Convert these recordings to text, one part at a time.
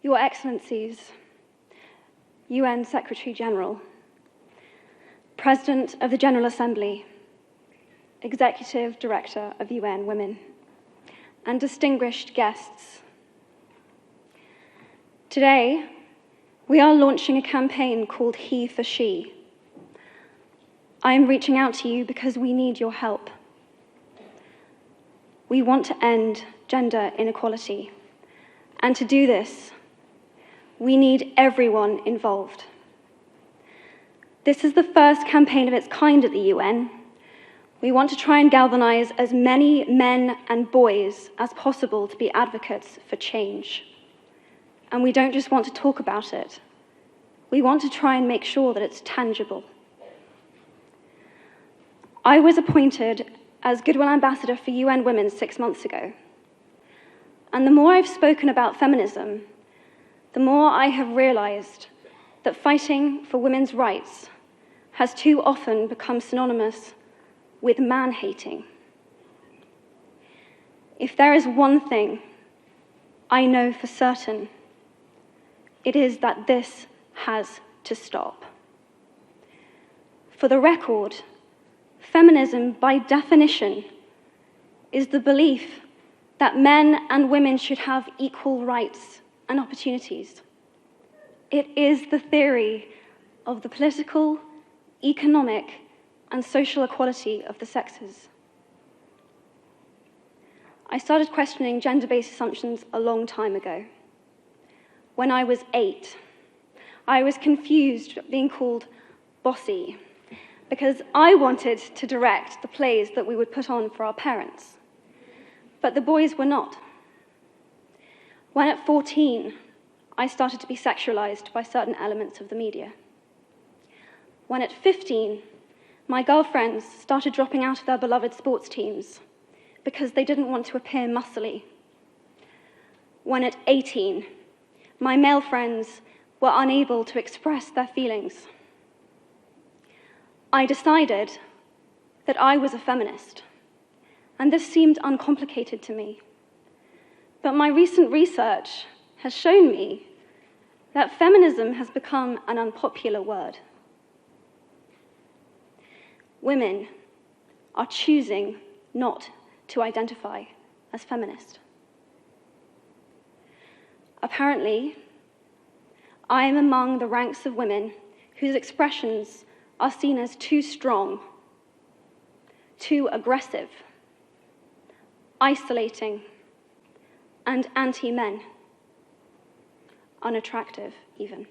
Your Excellencies, UN Secretary General, President of the General Assembly, Executive Director of UN Women, and distinguished guests. Today, we are launching a campaign called HeForShe. I am reaching out to you because we need your help. We want to end gender inequality, and to do this, we need everyone involved. This is the first campaign of its kind at the UN. We want to try and galvanize as many men and boys as possible to be advocates for change. And we don't just want to talk about it. We want to try and make sure that it's tangible. I was appointed as Goodwill Ambassador for UN Women 6 months ago. And the more I've spoken about feminism, the more I have realized that fighting for women's rights has too often become synonymous with man-hating. If there is one thing I know for certain, it is that this has to stop. For the record, feminism, by definition, is the belief that men and women should have equal rights and opportunities. It is the theory of the political, economic, and social equality of the sexes. I started questioning gender-based assumptions a long time ago. When I was 8, I was confused being called bossy because I wanted to direct the plays that we would put on for our parents, but the boys were not. When at 14, I started to be sexualized by certain elements of the media. When at 15, my girlfriends started dropping out of their beloved sports teams because they didn't want to appear muscly. When at 18, my male friends were unable to express their feelings. I decided that I was a feminist, and this seemed uncomplicated to me. But my recent research has shown me that feminism has become an unpopular word. Women are choosing not to identify as feminist. Apparently, I am among the ranks of women whose expressions are seen as too strong, too aggressive, isolating, and anti-men, unattractive even.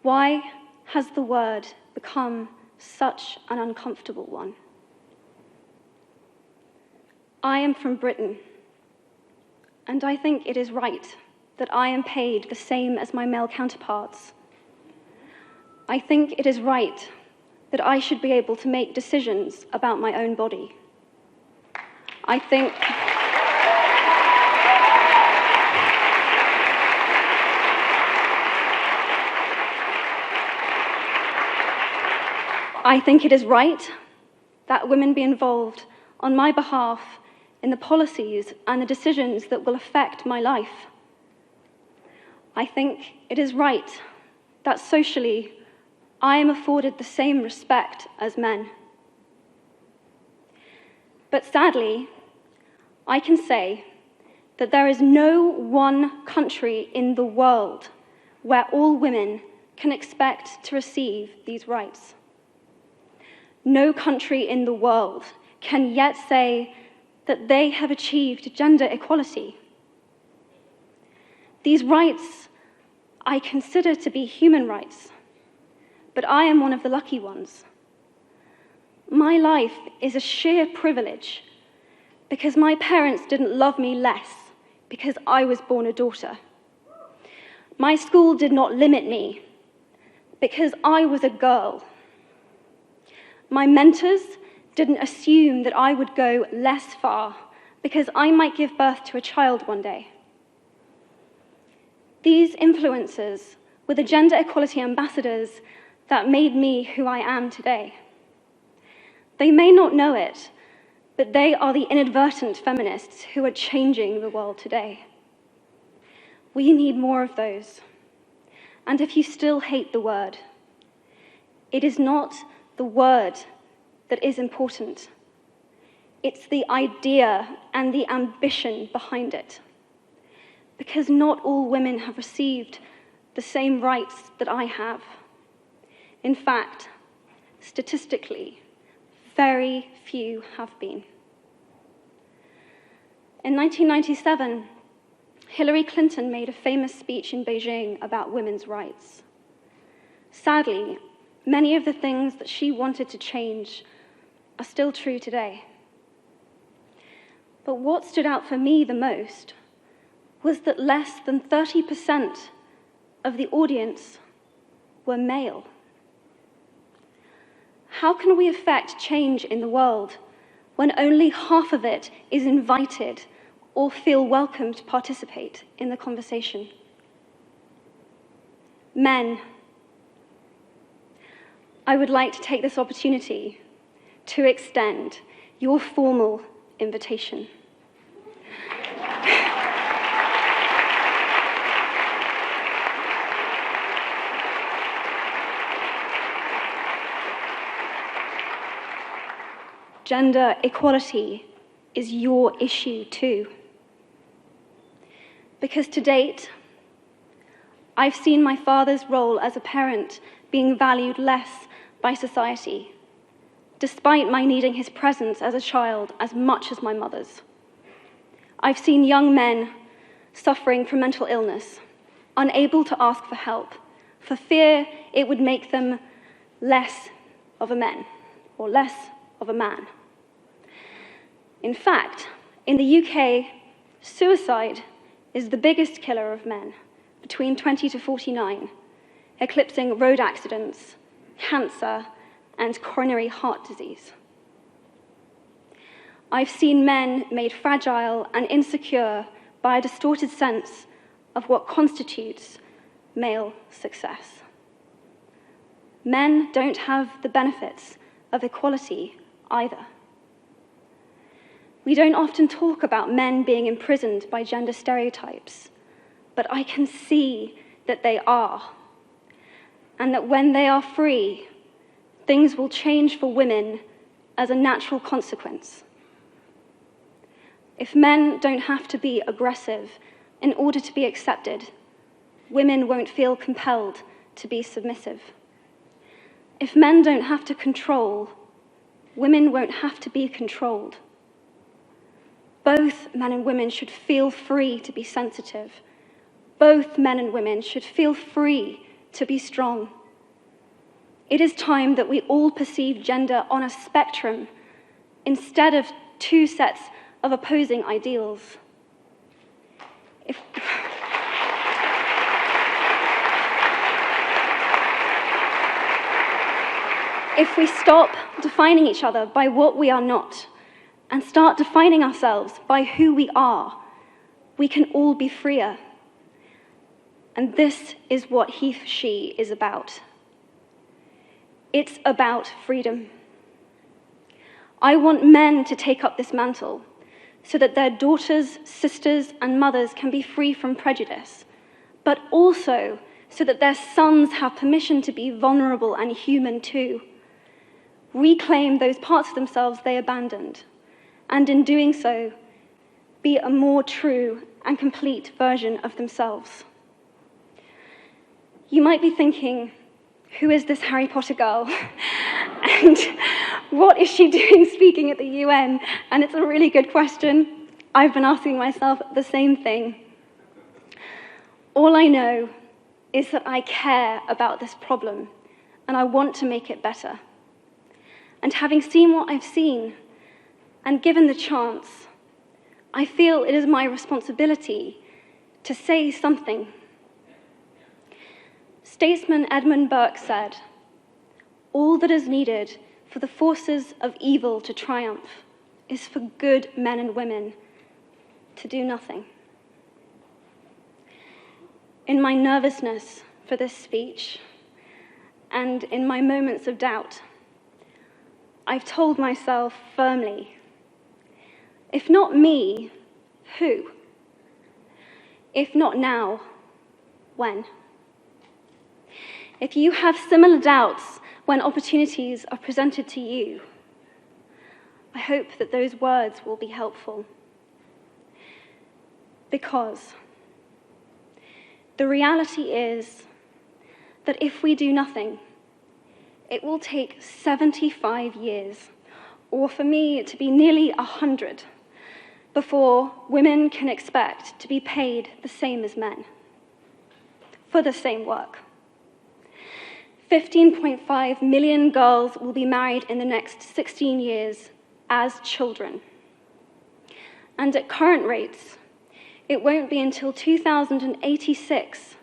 Why has the word become such an uncomfortable one? I am from Britain, and I think it is right that I am paid the same as my male counterparts. I think it is right that I should be able to make decisions about my own body. I think it is right that women be involved on my behalf in the policies and the decisions that will affect my life. I think it is right that socially I am afforded the same respect as men. But sadly, I can say that there is no one country in the world where all women can expect to receive these rights. No country in the world can yet say that they have achieved gender equality. These rights I consider to be human rights, but I am one of the lucky ones. My life is a sheer privilege because my parents didn't love me less because I was born a daughter. My school did not limit me because I was a girl. My mentors didn't assume that I would go less far because I might give birth to a child one day. These influences were the gender equality ambassadors that made me who I am today. They may not know it, but they are the inadvertent feminists who are changing the world today. We need more of those. And if you still hate the word, it is not the word that is important. It's the idea and the ambition behind it. Because not all women have received the same rights that I have. In fact, statistically, very few have been. In 1997, Hillary Clinton made a famous speech in Beijing about women's rights. Sadly, many of the things that she wanted to change are still true today. But what stood out for me the most was that less than 30% of the audience were male. How can we affect change in the world when only half of it is invited or feel welcome to participate in the conversation? Men, I would like to take this opportunity to extend your formal invitation. Gender equality is your issue too. Because to date, I've seen my father's role as a parent being valued less by society, despite my needing his presence as a child as much as my mother's. I've seen young men suffering from mental illness, unable to ask for help, for fear it would make them less of a man, or less of a man. In fact, in the UK, suicide is the biggest killer of men between 20 to 49, eclipsing road accidents, cancer, and coronary heart disease. I've seen men made fragile and insecure by a distorted sense of what constitutes male success. Men don't have the benefits of equality either. We don't often talk about men being imprisoned by gender stereotypes, but I can see that they are, and that when they are free, things will change for women as a natural consequence. If men don't have to be aggressive in order to be accepted, women won't feel compelled to be submissive. If men don't have to control, women won't have to be controlled. Both men and women should feel free to be sensitive. Both men and women should feel free to be strong. It is time that we all perceive gender on a spectrum instead of two sets of opposing ideals. If we stop defining each other by what we are not and start defining ourselves by who we are, we can all be freer. And this is what HeForShe is about. It's about freedom. I want men to take up this mantle so that their daughters, sisters, and mothers can be free from prejudice, but also so that their sons have permission to be vulnerable and human too. Reclaim those parts of themselves they abandoned, and in doing so, be a more true and complete version of themselves. You might be thinking, who is this Harry Potter girl? And what is she doing speaking at the UN? And it's a really good question. I've been asking myself the same thing. All I know is that I care about this problem, and I want to make it better. And having seen what I've seen, and given the chance, I feel it is my responsibility to say something. Statesman Edmund Burke said, "All that is needed for the forces of evil to triumph is for good men and women to do nothing." In my nervousness for this speech, and in my moments of doubt, I've told myself firmly, if not me, who? If not now, when? If you have similar doubts when opportunities are presented to you, I hope that those words will be helpful. Because the reality is that if we do nothing, it will take 75 years, or for me to be nearly 100, before women can expect to be paid the same as men for the same work. 15.5 million girls will be married in the next 16 years as children. And at current rates, it won't be until 2086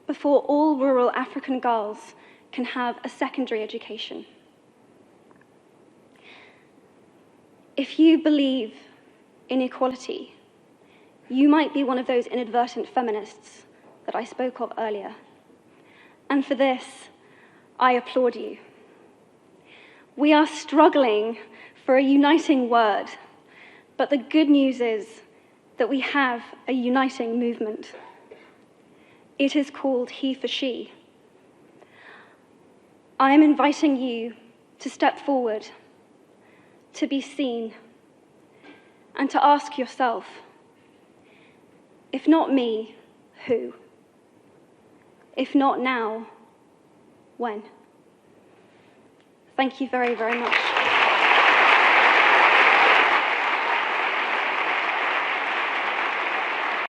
before all rural African girls can have a secondary education. If you believe in equality, you might be one of those inadvertent feminists that I spoke of earlier. And for this, I applaud you. We are struggling for a uniting word, but the good news is that we have a uniting movement. It is called HeForShe. I am inviting you to step forward, to be seen, and to ask yourself, if not me, who? If not now, when? Thank you very, very much.